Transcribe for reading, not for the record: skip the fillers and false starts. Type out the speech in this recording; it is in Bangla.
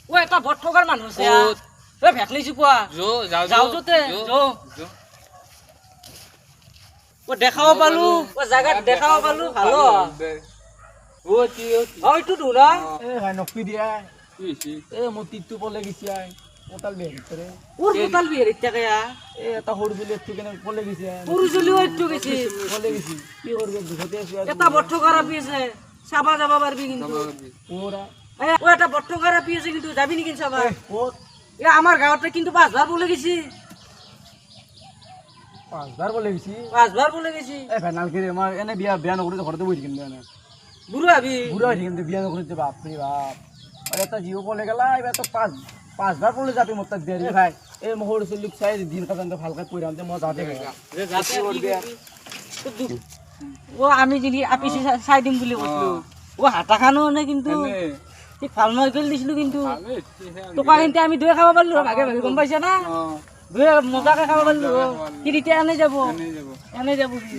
ও এটা বট ঠগার মানুহ আছে এ ভেকলি চুপা যাও যতে ও দেখাও পালো ও জায়গাত দেখাও পালো ভালো ও এইটো ধুনা এ ভাই নকপি দিয়া এ মতিটো পলে গেছি আই কোটাল বিয়ে ভিতরে ওর কোতাল বিয়ের ইচ্ছা এ এটা সৰু চলি একটু কেনে পলে গেছে পুরু চলিও একটু গেছি পলে গেছি কি করবে দুখতে আছি এটা বট ঠগারা পিয়েছে চাবা যাবা পারবি কিন্তু ওরা ও এটা বট ঠগারা পিয়েছে কিন্তু যাবি নাকি চাবা ও এ আমার গাঁৱতে কিন্তু 5,000 বলে গেছি 5,000 বলে গেছি 5,000 বলে গেছি এ ভাই নালকে আমার এনে বিয়া নকরি ঘরতে বই কিনবে না বুড়ো আবি বুড়া হয়ে কিন্তু বিয়া নকরি বাপ রে বাপ আর এটা জিও বলে গেলা এবার তো 5,000 বলে যাবে মোর তাক দেরি ভাই এ মোহর চলিক চাই দিন কাটানতে ভালকে কইরাম যে মই যাতে ও আমি যদি আপিসি চাই দিম বুলি কৈছিলো ও হাতা খানো নে কিন্তু ঠিক ভাল মার্কেল দিছিলো কিন্তু টকা কিন্তু আমি দুয়ে খাব পারলো ভাগে ভাগে গম পাইছা না দুয়ে মজাকে খাব পারলো কি এতিয়া এনে যাব কি